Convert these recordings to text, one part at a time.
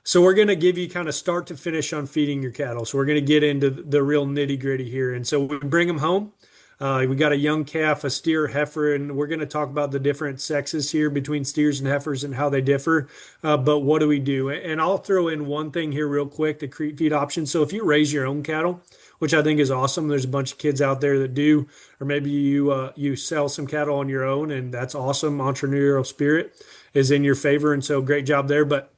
So we're going to give you kind of start to finish on feeding your cattle. So we're going to get into the real nitty gritty here. And so we bring them home. We got a young calf, a steer, heifer, and we're going to talk about the different sexes here between steers and heifers and how they differ. But what do we do? And I'll throw in one thing here real quick, the creep feed option. So if you raise your own cattle, which I think is awesome, there's a bunch of kids out there that do, or maybe you sell some cattle on your own, and that's awesome. Entrepreneurial spirit is in your favor, and so great job there. But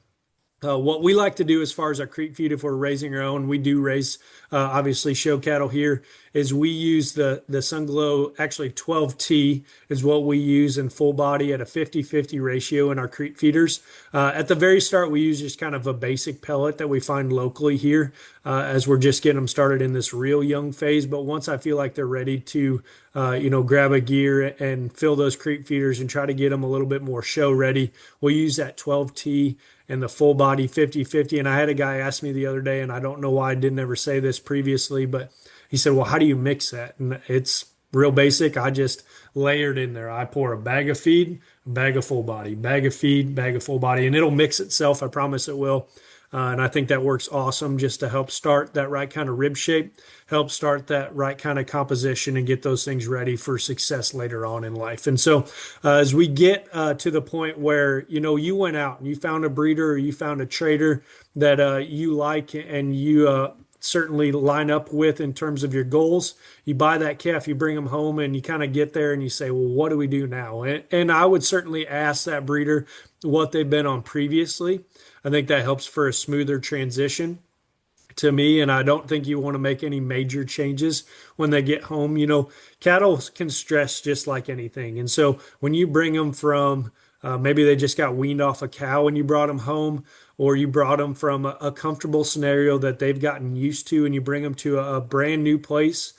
what we like to do as far as our creep feed, if we're raising our own, we do raise obviously show cattle here, is we use the Sunglo, actually 12T is what we use in full body at a 50-50 ratio in our creep feeders. At the very start, we use just kind of a basic pellet that we find locally here as we're just getting them started in this real young phase. But once I feel like they're ready to, grab a gear and fill those creep feeders and try to get them a little bit more show ready, we'll use that 12T and the full body 50-50. And I had a guy ask me the other day, and I don't know why I didn't ever say this previously, but he said, well, how do you mix that? And it's real basic. I just layered in there. I pour a bag of feed, a bag of full body, bag of feed, bag of full body, and it'll mix itself. I promise it will. And I think that works awesome just to help start that right kind of rib shape, help start that right kind of composition and get those things ready for success later on in life. And so as we get to the point where, you went out and you found a breeder or you found a trader that you like and you certainly line up with in terms of your goals, you buy that calf, you bring them home, and you kind of get there and you say, well, what do we do now? And I would certainly ask that breeder what they've been on previously. I think that helps for a smoother transition to me, and I don't think you want to make any major changes when they get home. Cattle can stress just like anything. And so when you bring them from maybe they just got weaned off a cow and you brought them home, or you brought them from a comfortable scenario that they've gotten used to, and you bring them to a brand new place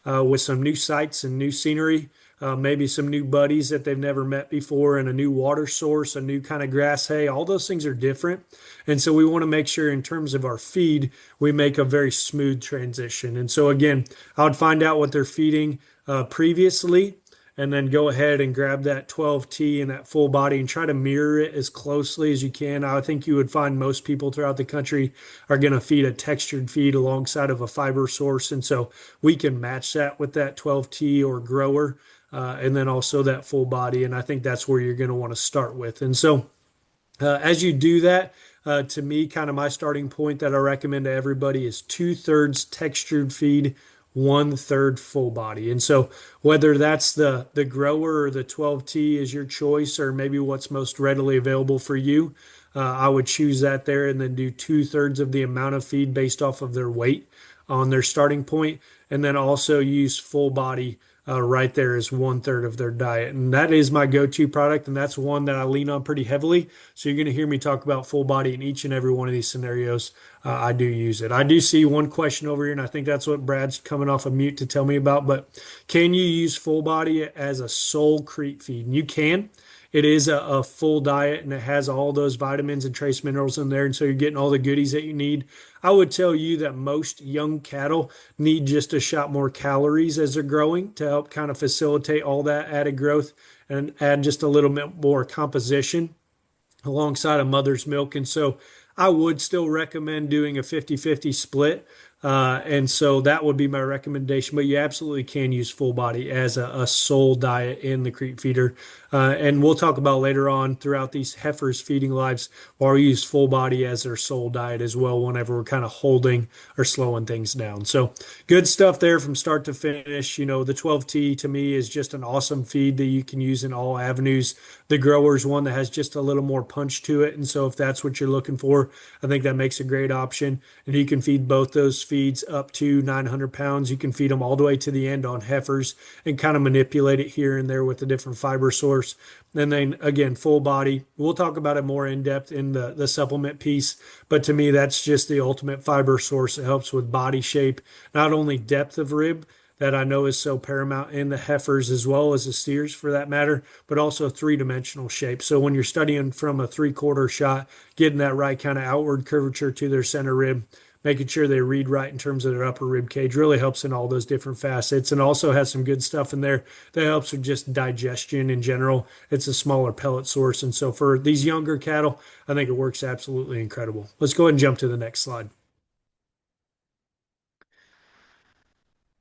with some new sights and new scenery, maybe some new buddies that they've never met before, and a new water source, a new kind of grass hay. All those things are different. And so we want to make sure in terms of our feed, we make a very smooth transition. And so again, I would find out what they're feeding previously, and then go ahead and grab that 12T and that full body and try to mirror it as closely as you can. I think you would find most people throughout the country are going to feed a textured feed alongside of a fiber source. And so we can match that with that 12T or grower, and then also that full body. And I think that's where you're going to want to start with. And so as you do that, to me, kind of my starting point that I recommend to everybody is 2/3 textured feed, 1/3 full body. And so whether that's the grower or the 12T is your choice, or maybe what's most readily available for you, I would choose that there, and then do 2/3 of the amount of feed based off of their weight on their starting point, and then also use full body right there as 1/3 of their diet. And that is my go-to product, and that's one that I lean on pretty heavily. So you're going to hear me talk about full body in each and every one of these scenarios. I do use it. I do see one question over here, and I think that's what Brad's coming off of mute to tell me about, but can you use full body as a sole creep feed? And you can. It is a full diet, and it has all those vitamins and trace minerals in there, and so you're getting all the goodies that you need. I would tell you that most young cattle need just a shot more calories as they're growing to help kind of facilitate all that added growth and add just a little bit more composition alongside of mother's milk. And so I would still recommend doing a 50-50 split. And so that would be my recommendation, but you absolutely can use full body as a sole diet in the creep feeder. And we'll talk about later on throughout these heifers feeding lives, or we use full body as their sole diet as well whenever we're kind of holding or slowing things down. So good stuff there from start to finish. The 12T to me is just an awesome feed that you can use in all avenues. The grower's one that has just a little more punch to it. And so if that's what you're looking for, I think that makes a great option. And you can feed both those feeds up to 900 pounds. You can feed them all the way to the end on heifers and kind of manipulate it here and there with a different fiber source. And then again, full body. We'll talk about it more in depth in the supplement piece. But to me, that's just the ultimate fiber source. It helps with body shape, not only depth of rib, that I know is so paramount in the heifers as well as the steers for that matter, but also three-dimensional shape. So when you're studying from a 3/4 shot, getting that right kind of outward curvature to their center rib making sure they read right in terms of their upper rib cage really helps in all those different facets, and also has some good stuff in there that helps with just digestion in general. It's a smaller pellet source. And so for these younger cattle, I think it works absolutely incredible. Let's go ahead and jump to the next slide.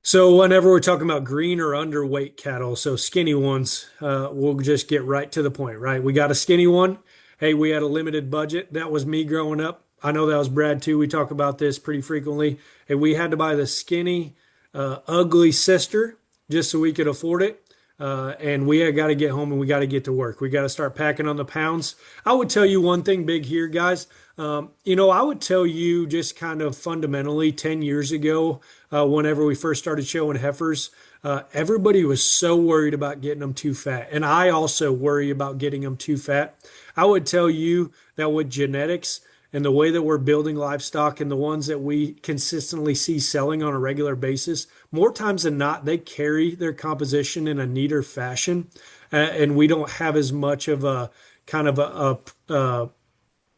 So whenever we're talking about green or underweight cattle, so skinny ones, we'll just get right to the point, right? We got a skinny one. Hey, we had a limited budget. That was me growing up. I know that was Brad too. We talk about this pretty frequently. And we had to buy the skinny, ugly sister just so we could afford it. And we got to get home and we got to get to work. We got to start packing on the pounds. I would tell you one thing big here, guys. I would tell you just kind of fundamentally 10 years ago, whenever we first started showing heifers, everybody was so worried about getting them too fat. And I also worry about getting them too fat. I would tell you that with genetics and the way that we're building livestock and the ones that we consistently see selling on a regular basis, more times than not, they carry their composition in a neater fashion. And we don't have as much of a kind of a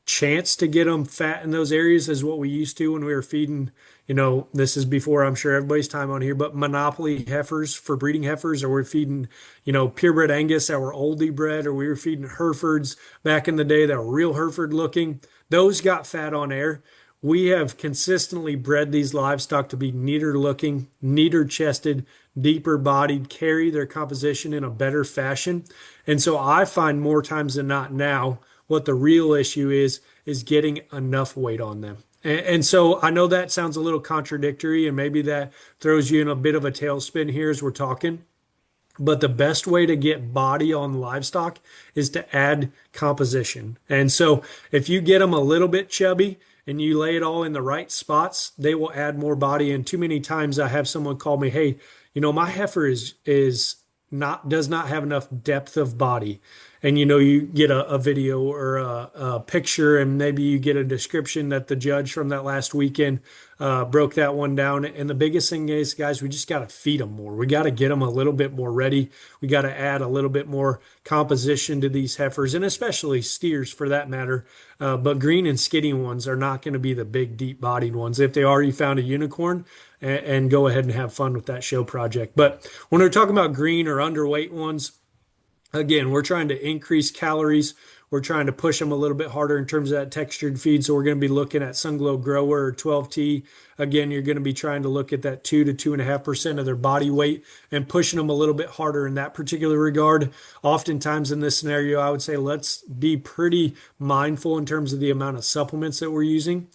chance to get them fat in those areas as what we used to when we were feeding, this is before I'm sure everybody's time on here, but monopoly heifers for breeding heifers, or we're feeding, purebred Angus that were oldie bred, or we were feeding Herefords back in the day that were real Hereford looking. Those got fat on air. We have consistently bred these livestock to be neater looking, neater chested, deeper bodied, carry their composition in a better fashion. And so I find more times than not now, what the real issue is getting enough weight on them. And so I know that sounds a little contradictory, and maybe that throws you in a bit of a tailspin here as we're talking. But the best way to get body on livestock is to add composition. And so if you get them a little bit chubby and you lay it all in the right spots, they will add more body. And too many times I have someone call me, hey, my heifer is not does not have enough depth of body. And you get a video or a picture, and maybe you get a description that the judge from that last weekend broke that one down. And the biggest thing is, guys, we just got to feed them more. We got to get them a little bit more ready. We got to add a little bit more composition to these heifers, and especially steers for that matter. But green and skinny ones are not going to be the big, deep-bodied ones. If they are, you found a unicorn, and go ahead and have fun with that show project. But when we're talking about green or underweight ones, again, we're trying to increase calories. We're trying to push them a little bit harder in terms of that textured feed. So we're going to be looking at Sunglo Grower or 12T. Again, you're going to be trying to look at that 2 to 2.5% of their body weight and pushing them a little bit harder in that particular regard. Oftentimes in this scenario, I would say let's be pretty mindful in terms of the amount of supplements that we're using,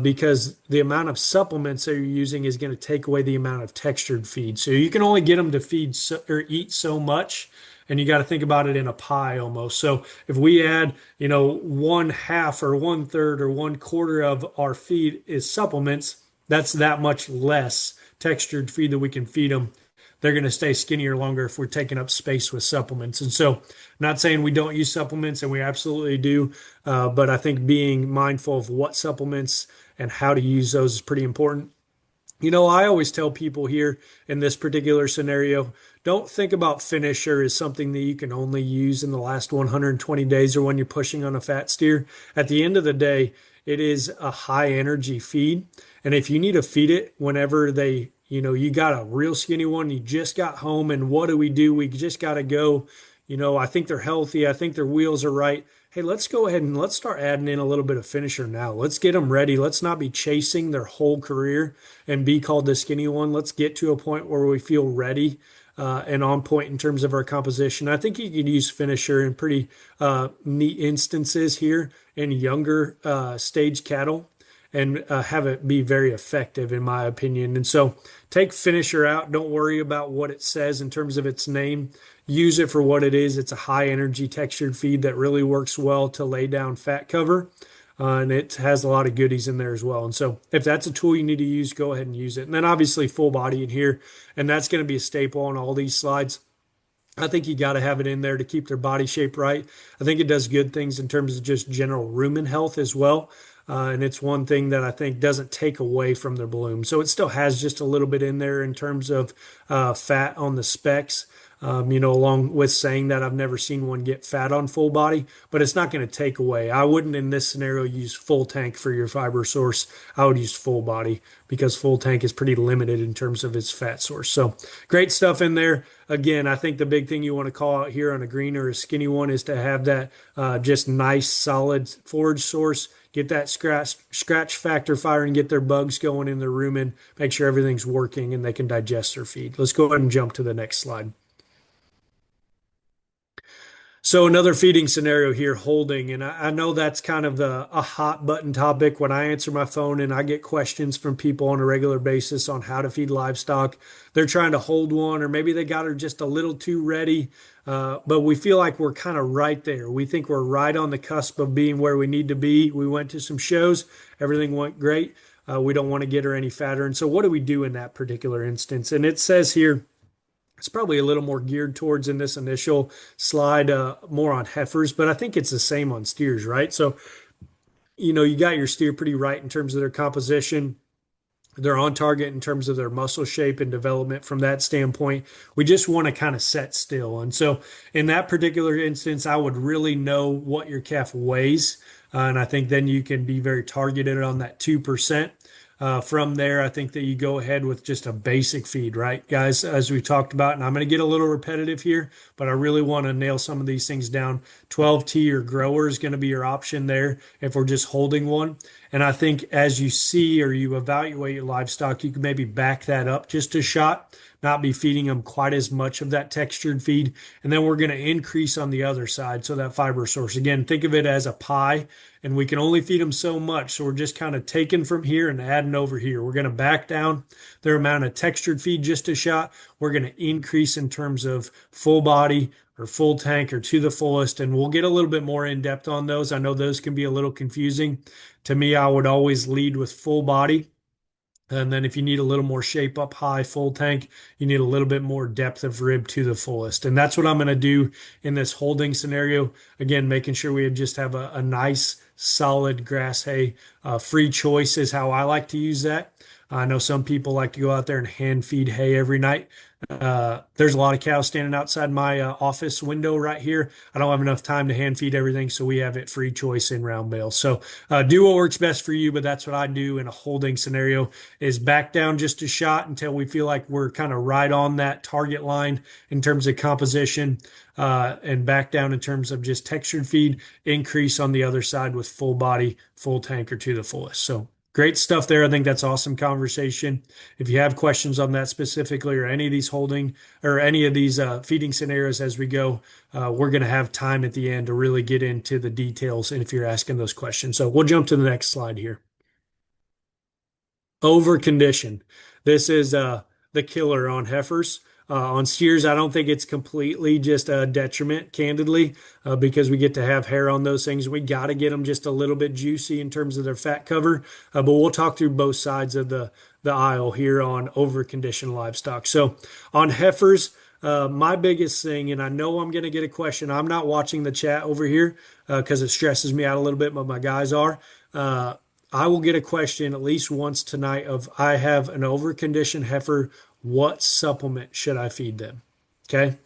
because the amount of supplements that you're using is going to take away the amount of textured feed. So you can only get them to feed or eat so much. And you got to think about it in a pie almost. So if we add, 1/2 or 1/3 or 1/4 of our feed is supplements, that's that much less textured feed that we can feed them. They're going to stay skinnier longer if we're taking up space with supplements. And so, not saying we don't use supplements, and we absolutely do, but I think being mindful of what supplements and how to use those is pretty important. I always tell people here in this particular scenario, don't think about finisher as something that you can only use in the last 120 days or when you're pushing on a fat steer. At the end of the day, it is a high energy feed. And if you need to feed it whenever you got a real skinny one, you just got home, and what do? We just got to go. I think they're healthy. I think their wheels are right. Hey, let's go ahead and let's start adding in a little bit of finisher now. Let's get them ready. Let's not be chasing their whole career and be called the skinny one. Let's get to a point where we feel ready and on point in terms of our composition. I think you could use finisher in pretty neat instances here in younger stage cattle and have it be very effective, in my opinion. And so take finisher out. Don't worry about what it says in terms of its name. Use it for what it is. It's a high energy textured feed that really works well to lay down fat cover. And it has a lot of goodies in there as well. And so if that's a tool you need to use, go ahead and use it. And then obviously full body in here. And that's going to be a staple on all these slides. I think you got to have it in there to keep their body shape right. I think it does good things in terms of just general rumen health as well. and it's one thing that I think doesn't take away from their bloom. So it still has just a little bit in there in terms of fat on the specs. Along with saying that I've never seen one get fat on full body, but it's not going to take away. I wouldn't in this scenario use full tank for your fiber source. I would use full body because full tank is pretty limited in terms of its fat source. So great stuff in there. Again, I think the big thing you want to call out here on a green or a skinny one is to have that just nice solid forage source. Get that scratch factor firing, get their bugs going in their rumen, make sure everything's working and they can digest their feed. Let's go ahead and jump to the next slide. So another feeding scenario here, holding, and I know that's kind of a hot button topic when I answer my phone and I get questions from people on a regular basis on how to feed livestock. They're trying to hold one, or maybe they got her just a little too ready, but we feel like we're kind of right there. We think we're right on the cusp of being where we need to be. We went to some shows, everything went great. We don't want to get her any fatter, and so what do we do in that particular instance? And it says here, it's probably a little more geared towards in this initial slide, more on heifers, but I think it's the same on steers, right? So, you got your steer pretty right in terms of their composition. They're on target in terms of their muscle shape and development from that standpoint. We just want to kind of set still. And so, in that particular instance, I would really know what your calf weighs. And I think then you can be very targeted on that 2%. From there, I think that you go ahead with just a basic feed, right, guys, as we talked about. And I'm going to get a little repetitive here, but I really want to nail some of these things down. 12T or grower is going to be your option there if we're just holding one. And I think as you see or you evaluate your livestock, you can maybe back that up just a shot, not be feeding them quite as much of that textured feed. And then we're going to increase on the other side. So that fiber source, again, think of it as a pie, and we can only feed them so much. So we're just kind of taking from here and adding over here. We're going to back down their amount of textured feed just a shot. We're going to increase in terms of full body or full tank or to the fullest. And we'll get a little bit more in depth on those. I know those can be a little confusing. To me, I would always lead with full body. And then if you need a little more shape up high, full tank, you need a little bit more depth of rib to the fullest. And that's what I'm going to do in this holding scenario. Again, making sure we just have a nice, solid grass hay. Free choice is how I like to use that. I know some people like to go out there and hand feed hay every night. There's a lot of cows standing outside my office window right here. I don't have enough time to hand feed everything, so we have it free choice in round bales. So do what works best for you, but that's what I do in a holding scenario is back down just a shot until we feel like we're kind of right on that target line in terms of composition, and back down in terms of just textured feed, increase on the other side with full body, full tank or to the fullest. So great stuff there. I think that's awesome conversation. If you have questions on that specifically or any of these holding or any of these feeding scenarios as we go, we're going to have time at the end to really get into the details. And if you're asking those questions, so we'll jump to the next slide here. Over condition. This is the killer on heifers. On steers, I don't think it's completely just a detriment, candidly, because we get to have hair on those things. We got to get them just a little bit juicy in terms of their fat cover. But we'll talk through both sides of the aisle here on over-conditioned livestock. So on heifers, my biggest thing, and I know I'm going to get a question. I'm not watching the chat over here because it stresses me out a little bit, but my guys are. I will get a question at least once tonight of I have an over-conditioned heifer. What supplement should I feed them? Okay.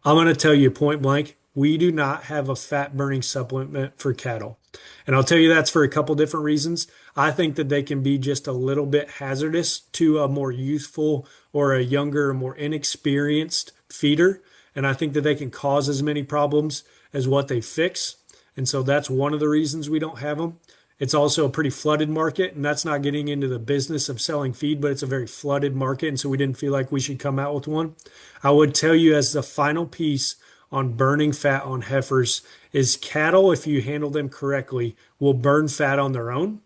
I'm going to tell you point blank, we do not have a fat burning supplement for cattle. And I'll tell you that's for a couple different reasons. I think that they can be just a little bit hazardous to a more youthful or a younger, more inexperienced feeder. And I think that they can cause as many problems as what they fix. And so that's one of the reasons we don't have them. It's also a pretty flooded market, and that's not getting into the business of selling feed, but it's a very flooded market, and so we didn't feel like we should come out with one. I would tell you as the final piece on burning fat on heifers is cattle, if you handle them correctly, will burn fat on their own.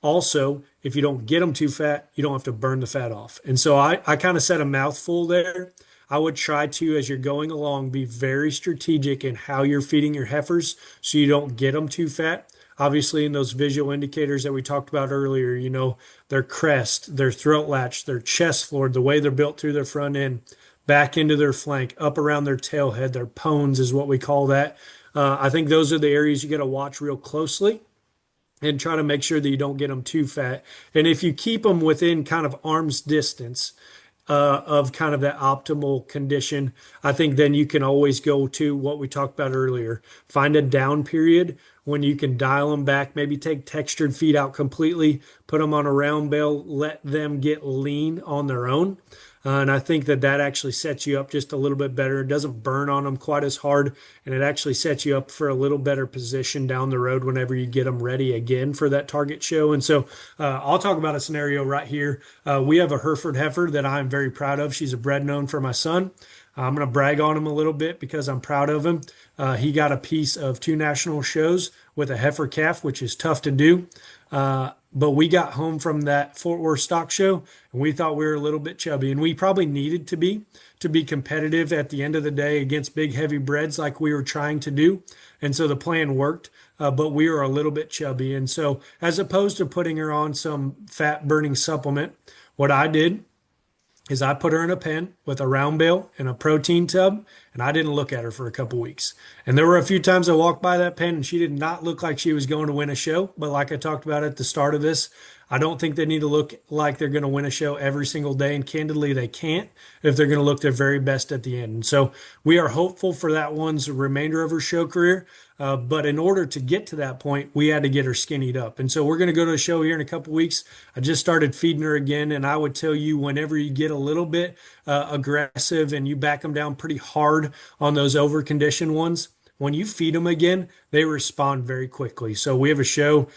Also, if you don't get them too fat, you don't have to burn the fat off. And so I kind of said a mouthful there. I would try to, as you're going along, be very strategic in how you're feeding your heifers so you don't get them too fat. Obviously, in those visual indicators that we talked about earlier, their crest, their throat latch, their chest floor, the way they're built through their front end, back into their flank, up around their tail head, their pones is what we call that. I think those are the areas you got to watch real closely. and try to make sure that you don't get them too fat. And if you keep them within kind of arm's distance of kind of that optimal condition, I think then you can always go to what we talked about earlier. Find a down period when you can dial them back, maybe take textured feed out completely, put them on a round bale, let them get lean on their own. And I think that that actually sets you up just a little bit better. It doesn't burn on them quite as hard, and it actually sets you up for a little better position down the road whenever you get them ready again for that target show. And so I'll talk about a scenario right here. We have a Hereford heifer that I'm very proud of. She's a bred known for my son. I'm going to brag on him a little bit because I'm proud of him. He got a piece of 2 national shows with a heifer calf, which is tough to do. But we got home from that Fort Worth stock show and we thought we were a little bit chubby, and we probably needed to be competitive at the end of the day against big heavy breds like we were trying to do. And so the plan worked, but we were a little bit chubby. And so as opposed to putting her on some fat burning supplement, what I did is I put her in a pen with a round bale and a protein tub, and I didn't look at her for a couple weeks. And there were a few times I walked by that pen and she did not look like she was going to win a show. But like I talked about at the start of this, I don't think they need to look like they're going to win a show every single day. And candidly, they can't if they're going to look their very best at the end. And so we are hopeful for that one's remainder of her show career. But in order to get to that point, we had to get her skinnied up. And so we're going to go to a show here in a couple weeks. I just started feeding her again. And I would tell you, whenever you get a little bit aggressive and you back them down pretty hard on those over conditioned ones, when you feed them again, they respond very quickly. So we have a show.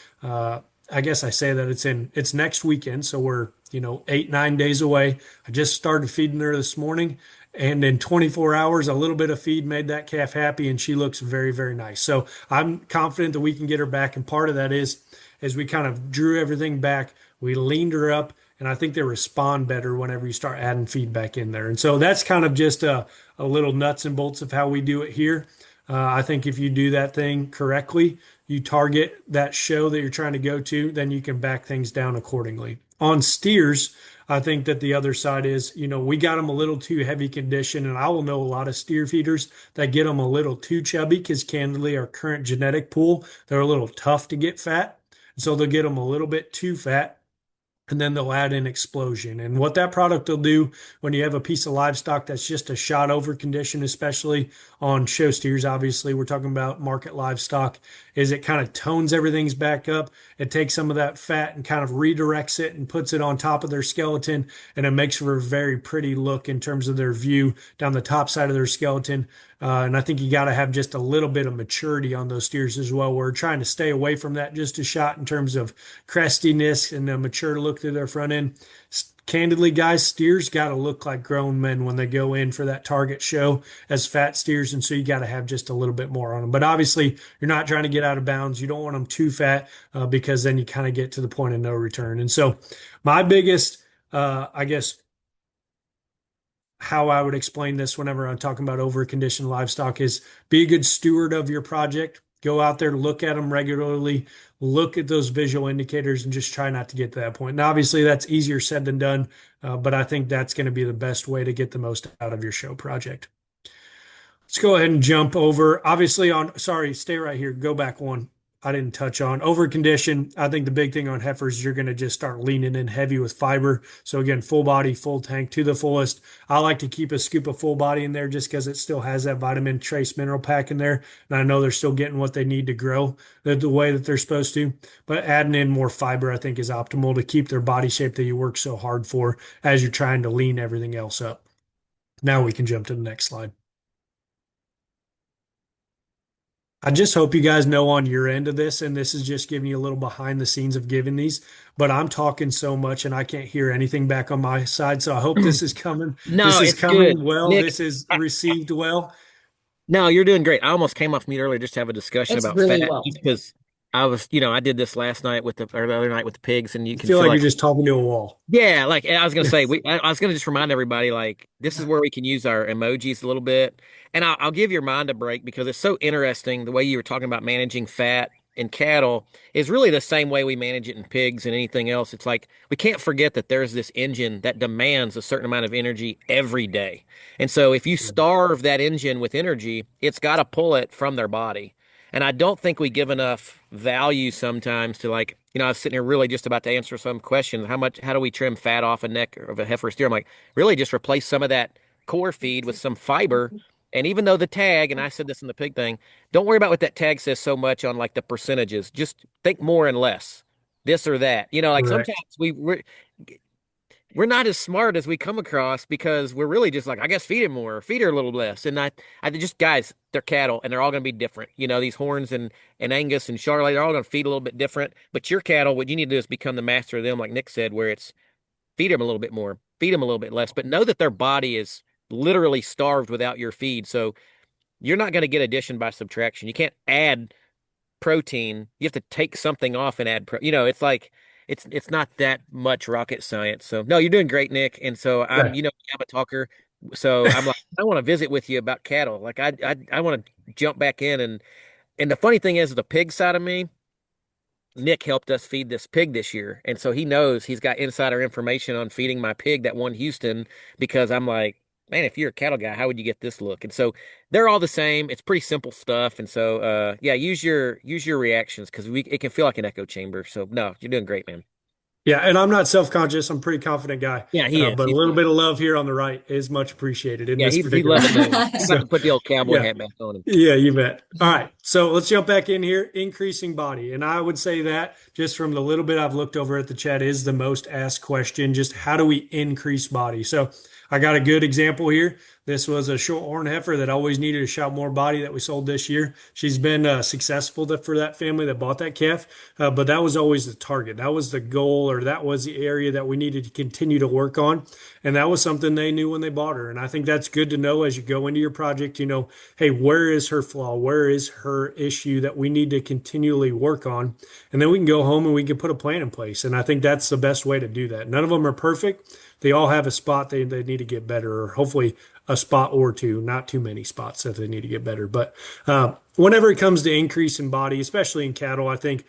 I guess I say that it's next weekend. So we're, 8, 9 days away. I just started feeding her this morning. And in 24 hours, a little bit of feed made that calf happy, and she looks very, very nice. So I'm confident that we can get her back. And part of that is, as we kind of drew everything back, we leaned her up, and I think they respond better whenever you start adding feedback in there. And so that's kind of just a little nuts and bolts of how we do it here. I think if you do that thing correctly, you target that show that you're trying to go to, then you can back things down accordingly. On steers, I think that the other side is, we got them a little too heavy condition, and I will know a lot of steer feeders that get them a little too chubby because candidly, our current genetic pool, they're a little tough to get fat. So they'll get them a little bit too fat, and then they'll add in explosion. And what that product will do when you have a piece of livestock that's just a shot over condition, especially on show steers, obviously we're talking about market livestock, is it kind of tones everything's back up. It takes some of that fat and kind of redirects it and puts it on top of their skeleton, and it makes for a very pretty look in terms of their view down the top side of their skeleton. And I think you got to have just a little bit of maturity on those steers as well. We're trying to stay away from that just a shot in terms of crestiness and a mature look to their front end. Candidly, guys, steers got to look like grown men when they go in for that target show as fat steers. And so you got to have just a little bit more on them. But obviously, you're not trying to get out of bounds. You don't want them too fat because then you kind of get to the point of no return. And so my biggest, I guess, how I would explain this whenever I'm talking about over-conditioned livestock is be a good steward of your project. Go out there, look at them regularly, look at those visual indicators, and just try not to get to that point. And obviously, that's easier said than done, but I think that's going to be the best way to get the most out of your show project. Let's go ahead and jump over. Obviously, sorry, stay right here. Go back one. I didn't touch on over condition. I think the big thing on heifers, you're going to just start leaning in heavy with fiber. So again, full body, full tank to the fullest. I like to keep a scoop of full body in there just because it still has that vitamin trace mineral pack in there. And I know they're still getting what they need to grow the way that they're supposed to. But adding in more fiber, I think, is optimal to keep their body shape that you work so hard for as you're trying to lean everything else up. Now we can jump to the next slide. I just hope you guys know on your end of this, and this is just giving you a little behind the scenes of giving these, but I'm talking so much and I can't hear anything back on my side. So I hope this is coming. This No, is it's good. coming well. Nick, This is received well. no, you're doing great. I almost came off mute earlier just to have a discussion It's about really fat well. because I did this last night or the other night with the pigs, and you I can feel feel like you're like, just talking to a wall. yeah, like I was gonna say, I was gonna just remind everybody, like, this is where we can use our emojis a little bit, and I'll give your mind a break because it's so interesting the way you were talking about managing fat in cattle is really the same way we manage it in pigs and anything else. It's like we can't forget that there's this engine that demands a certain amount of energy every day, and so if you starve that engine with energy, it's got to pull it from their body. And I don't think we give enough value sometimes to like, I was sitting here really just about to answer some questions. How do we trim fat off a neck of a heifer steer? I'm like, really just replace some of that core feed with some fiber. And even though the tag, and I said this in the pig thing, don't worry about what that tag says so much on like the percentages. Just think more and less, this or that. Like sometimes Correct. we're not as smart as we come across because we're really just like, I guess feed it more, feed her a little less. And I just guys, they're cattle and they're all going to be different. These horns and Angus and Charolais, they're all going to feed a little bit different. But your cattle, what you need to do is become the master of them, like Nick said, where it's feed them a little bit more, feed them a little bit less, but know that their body is literally starved without your feed. So you're not going to get addition by subtraction. You can't add protein. You have to take something off and add it's like it's not that much rocket science. So no, you're doing great, Nick. And so I'm Okay. you know I'm a talker. So I'm like I want to visit with you about cattle. Like I want to jump back in and the funny thing is the pig side of me, Nick helped us feed this pig this year. And so he knows he's got insider information on feeding my pig that won Houston because I'm like, man, if you're a cattle guy, how would you get this look? And so they're all the same. It's pretty simple stuff. And so yeah, use your reactions because we it can feel like an echo chamber. So no, you're doing great, man. Yeah, and I'm not self-conscious. I'm a pretty confident guy, Yeah, he is. but a He's little fine. bit of love here on the right is much appreciated in Yeah, this he's particular loving this. scenario. I'm about So, to put the old cowboy yeah, hat back on him. yeah, you bet. All right, so let's jump back in here. Increasing body, and I would say that just from the little bit I've looked over at the chat is the most asked question. Just how do we increase body? So I got a good example here. This was a short horn heifer that always needed a shot more body that we sold this year. She's been successful for that family that bought that calf, but that was always the target. That was the goal, or that was the area that we needed to continue to work on. And that was something they knew when they bought her. And I think that's good to know as you go into your project. Hey, where is her flaw? Where is her issue that we need to continually work on? And then we can go home and we can put a plan in place. And I think that's the best way to do that. None of them are perfect. They all have a spot they need to get better, or hopefully a spot or two, not too many spots that they need to get better. But whenever it comes to increase in body, especially in cattle, I think,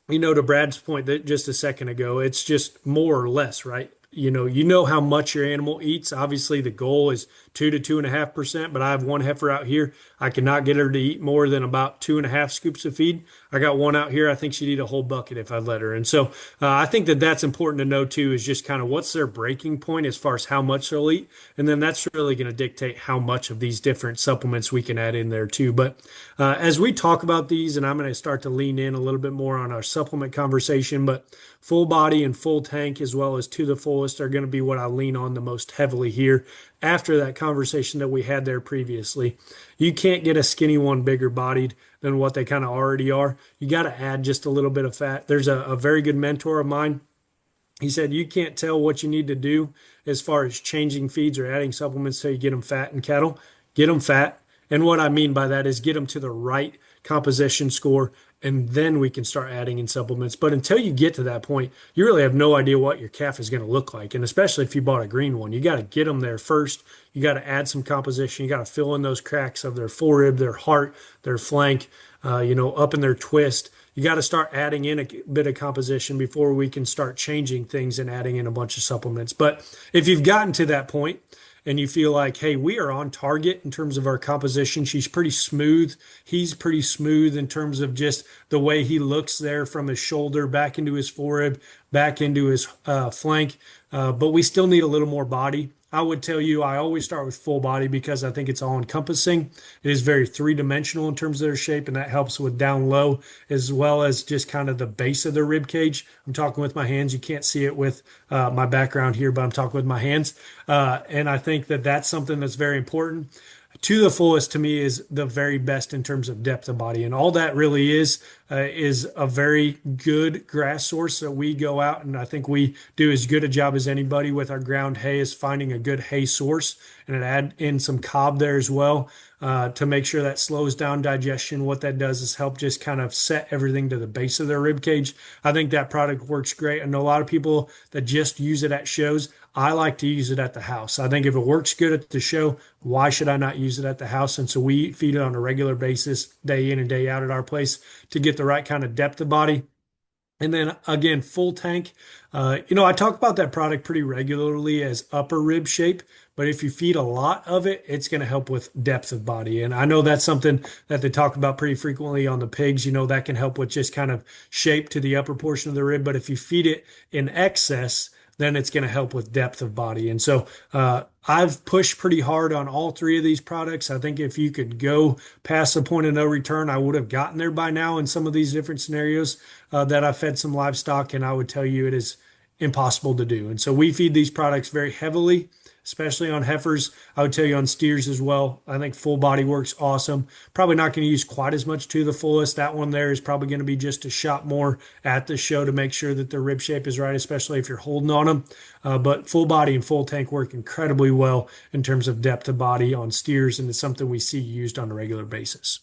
to Brad's point that just a second ago, it's just more or less, right? You know how much your animal eats. Obviously, the goal is 2 to 2.5%, but I have one heifer out here. I cannot get her to eat more than about 2.5 scoops of feed. I got one out here. I think she'd eat a whole bucket if I let her. And so I think that that's important to know too, is just kind of what's their breaking point as far as how much they'll eat. And then that's really going to dictate how much of these different supplements we can add in there too. But as we talk about these, and I'm going to start to lean in a little bit more on our supplement conversation, but full body and full tank, as well as to the fullest, are going to be what I lean on the most heavily here after that conversation that we had there previously. You can't get a skinny one bigger bodied than what they kind of already are. You got to add just a little bit of fat. There's a very good mentor of mine. He said you can't tell what you need to do as far as changing feeds or adding supplements so you get them fat in cattle. Get them fat. And what I mean by that is get them to the right composition score, and then we can start adding in supplements. But until you get to that point, you really have no idea what your calf is going to look like. And especially if you bought a green one, you got to get them there first. You got to add some composition. You got to fill in those cracks of their forerib, their heart, their flank, up in their twist. You got to start adding in a bit of composition before we can start changing things and adding in a bunch of supplements. But if you've gotten to that point and you feel like, hey, we are on target in terms of our composition, she's pretty smooth. He's pretty smooth in terms of just the way he looks there from his shoulder back into his forerib, back into his flank. But we still need a little more body. I would tell you, I always start with full body because I think it's all encompassing. It is very three-dimensional in terms of their shape, and that helps with down low as well as just kind of the base of their rib cage. I'm talking with my hands. You can't see it with my background here, but I'm talking with my hands. And I think that that's something that's very important. To the fullest to me is the very best in terms of depth of body, and all that really is a very good grass source that we go out, and I think we do as good a job as anybody with our ground hay is finding a good hay source and add in some cob there as well to make sure that slows down digestion. What that does is help just kind of set everything to the base of their rib cage. I think that product works great. I know a lot of people that just use it at shows. I like to use it at the house. I think if it works good at the show, why should I not use it at the house? And so we feed it on a regular basis, day in and day out at our place to get the right kind of depth of body. And then again, full tank. I talk about that product pretty regularly as upper rib shape, but if you feed a lot of it, it's going to help with depth of body. And I know that's something that they talk about pretty frequently on the pigs. That can help with just kind of shape to the upper portion of the rib. But if you feed it in excess, then it's going to help with depth of body. And so I've pushed pretty hard on all three of these products. I think if you could go past the point of no return, I would have gotten there by now in some of these different scenarios that I fed some livestock, and I would tell you it is impossible to do. And so we feed these products very heavily, especially on heifers. I would tell you on steers as well. I think full body works awesome. Probably not going to use quite as much to the fullest. That one there is probably going to be just a shot more at the show to make sure that the rib shape is right, especially if you're holding on them. But full body and full tank work incredibly well in terms of depth of body on steers, and it's something we see used on a regular basis.